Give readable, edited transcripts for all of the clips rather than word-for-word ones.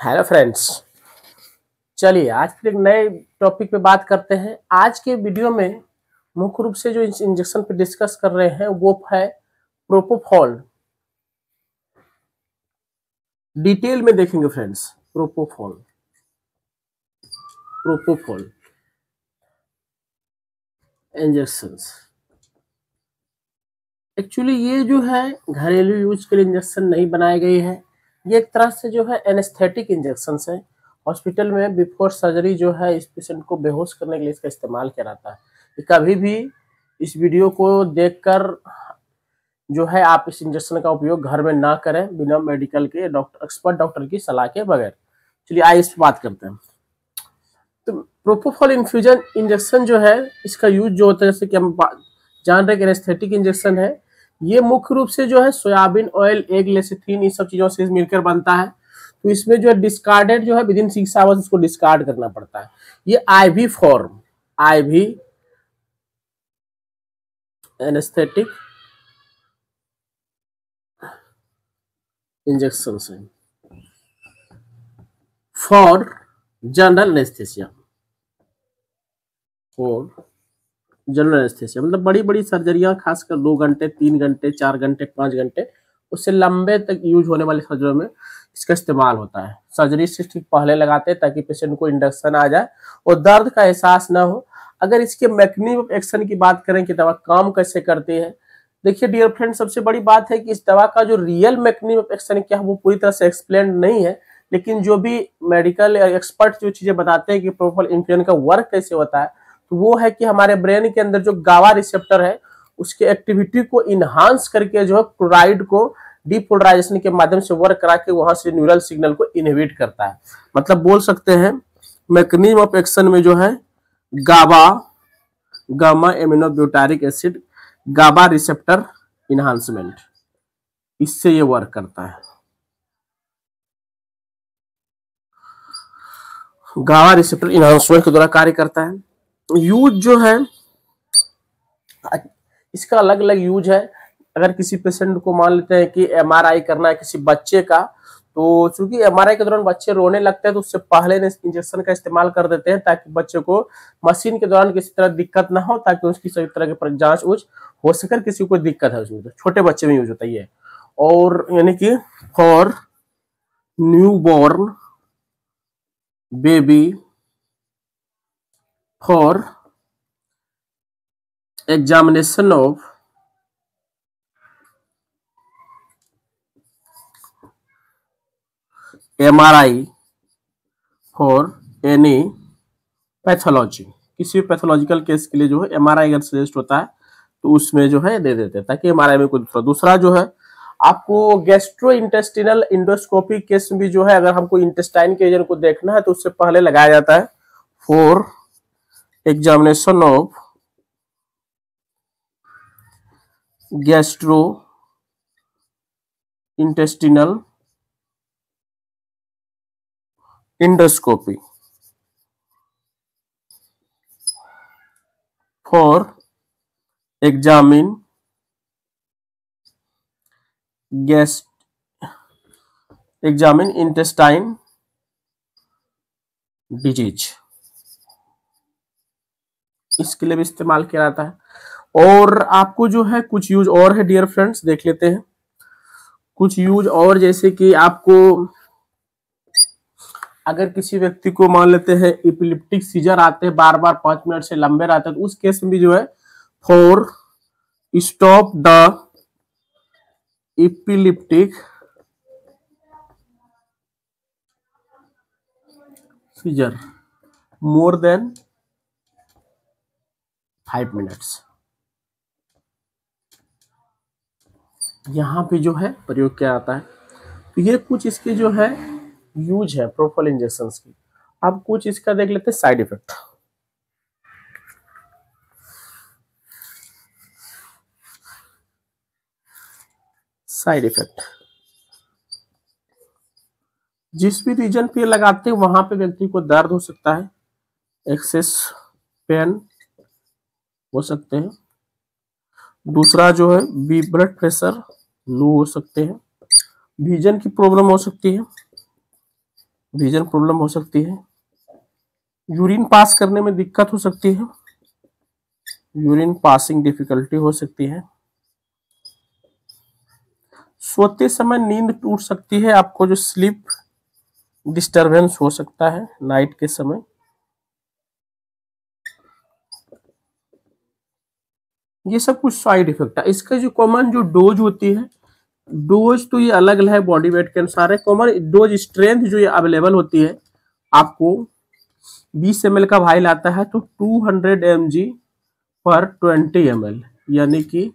Hello friends. चलिए आज फिर एक नए टॉपिक पे बात करते हैं। आज के वीडियो में मुख्य रूप से जो इंजेक्शन पे डिस्कस कर रहे हैं वो है प्रोपोफॉल। डिटेल में देखेंगे friends. Propofol propofol injections actually ये जो है घरेलू यूज के लिए इंजेक्शन नहीं बनाए गए हैं। ये एक तरह से जो है एनेस्थेटिक इंजेक्शन है। हॉस्पिटल में बिफोर सर्जरी जो है इस पेशेंट को बेहोश करने के लिए इसका इस्तेमाल किया जाता है। कि कभी भी इस वीडियो को देखकर जो है आप इस इंजेक्शन का उपयोग घर में ना करें बिना मेडिकल के एक्सपर्ट डॉक्टर की सलाह के बगैर। चलिए आइए इस पर बात करते हैं। तो प्रोपोफॉल इन्फ्यूजन इंजेक्शन जो है इसका यूज जो होता है, जैसे कि हम जान रहे हैं एनेस्थेटिक इंजेक्शन है। ये मुख्य रूप से जो है सोयाबीन ऑयल, एग लेसिथिन, इन सब चीजों से मिलकर बनता है। तो इसमें जो है डिस्कार्डेड जो है विदिन 6 आवर्स उसको डिस्कार्ड करना पड़ता है। ये IV form, IV anaesthetic injection है for general anaesthesia. For general anaesthesia मतलब बड़ी बड़ी सर्जरियां, खासकर 2 घंटे, 3 घंटे, 4 घंटे, 5 घंटे, उससे लंबे तक यूज होने वाली सर्जरियों में इसका इस्तेमाल होता है। सर्जरी से ठीक पहले लगाते हैं ताकि पेशेंट को इंडक्शन आ जाए और दर्द का एहसास ना हो। अगर इसके मैकेनिज्म ऑफ एक्शन की बात करें कि दवा काम कैसे करती है, देखिए डियर फ्रेंड, सबसे बड़ी बात है कि इस दवा का जो रियल मैकेनिज्म ऑफ एक्शन क्या है वो पूरी तरह से एक्सप्लेन नहीं है। लेकिन जो भी मेडिकल एक्सपर्ट जो चीजें बताते हैं कि प्रोपोफॉल इन्फ्यूजन का वर्क कैसे होता है, तो वो है कि हमारे ब्रेन के अंदर जो गावा रिसेप्टर है उसके एक्टिविटी को इनहांस करके जो है क्लोराइड को डीपोलराइजेशन के माध्यम से वर्क करा के वहां से न्यूरल सिग्नल को इनहिबिट करता है। मतलब बोल सकते हैं मैकेनिज्म ऑफ एक्शन में जो है गाबा, गामा एमिनो ब्यूटारिक एसिड, गाबा रिसेप्टर इनहांसमेंट, इससे ये वर्क करता है। गाबा रिसेप्टर इनहांसमेंट के द्वारा कार्य करता है। यूज जो है इसका अलग अलग यूज है। अगर किसी पेशेंट को मान लेते हैं कि एमआरआई करना है किसी बच्चे का, तो चूंकि एमआरआई के दौरान बच्चे रोने लगते हैं तो उससे पहले इंजेक्शन का इस्तेमाल कर देते हैं ताकि बच्चे को मशीन के दौरान किसी तरह दिक्कत ना हो, ताकि उसकी सभी तरह की जांच उच हो सके। किसी को दिक्कत है उसमें, तो छोटे बच्चे में यूज होता है ये। और यानी कि for new born baby, for examination of MRI, for any pathology, किसी भी पैथोलॉजिकल केस के लिए जो है एमआरआई अगर सजेस्ट होता है तो उसमें जो है दे देते हैं ताकि एमआरआई में कोई दूसरा जो है आपको गैस्ट्रो इंटेस्टिनल इंडोस्कोपी केस में भी जो है अगर हमको इंटेस्टाइन के रीजन को देखना है तो उससे पहले लगाया जाता है for examination of gastro intestinal endoscopy, for examine examine intestine disease, इसके लिए भी इस्तेमाल किया जाता है। और आपको जो है कुछ यूज और है डियर फ्रेंड्स, देख लेते हैं कुछ यूज और। जैसे कि आपको अगर किसी व्यक्ति को मान लेते हैं इपिलिप्टिक सीजर आते हैं बार बार 5 मिनट से लंबे रहते हैं, तो उस केस में भी जो है for stop the epileptic seizure more than 5 minutes, यहां पे जो है प्रयोग किया जाता है। तो ये कुछ इसके जो है यूज है प्रोपोफॉल इंजेक्शन की। अब कुछ इसका देख लेते हैं साइड इफेक्ट। साइड इफेक्ट, जिस भी रीजन पे लगाते हैं वहां पे व्यक्ति को दर्द हो सकता है, एक्सेस पेन हो सकते हैं। दूसरा जो है ब्लड प्रेशर लो हो सकते हैं, विजन की प्रॉब्लम हो सकती है, विजन प्रॉब्लम हो सकती है, यूरिन पास करने में दिक्कत हो सकती है, यूरिन पासिंग डिफिकल्टी हो सकती है, सोते समय नींद टूट सकती है, आपको जो स्लीप डिस्टरबेंस हो सकता है नाइट के समय। ये सब कुछ साइड इफेक्ट है। इसका जो कॉमन जो डोज होती है, डोज तो ये अलग अलग है, बॉडी वेट के अनुसार है। कॉमन डोज स्ट्रेंथ जो ये अवेलेबल होती है, आपको 20 ml का वाइल आता है तो 200 mg पर 20 ml, यानी कि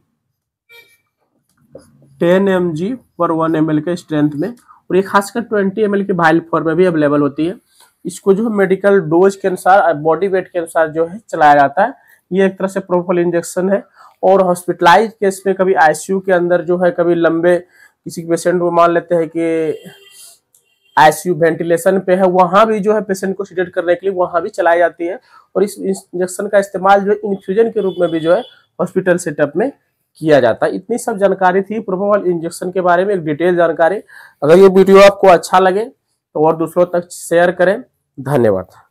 10 mg पर 1 ml के स्ट्रेंथ में, और ये खासकर 20 ml के वाइल फॉर्म में भी अवेलेबल होती है। इसको जो है मेडिकल डोज के अनुसार, बॉडी वेट के अनुसार जो है चलाया जाता है। ये एक तरह से प्रोपोल इंजेक्शन है। और हॉस्पिटलाइज केस में कभी आईसीयू के अंदर जो है, कभी लंबे किसी पेशेंट को मान लेते हैं कि आईसीयू वेंटिलेशन पे है, वहां भी जो है पेशेंट को सीडेट करने के लिए वहां भी चलाई जाती है। और इस इंजेक्शन का इस्तेमाल जो है इन्फ्यूजन के रूप में भी जो है हॉस्पिटल सेटअप में किया जाता है। इतनी सब जानकारी थी प्रोपोल इंजेक्शन के बारे में, एक डिटेल जानकारी। अगर ये वीडियो आपको अच्छा लगे तो और दूसरों तक शेयर करें। धन्यवाद।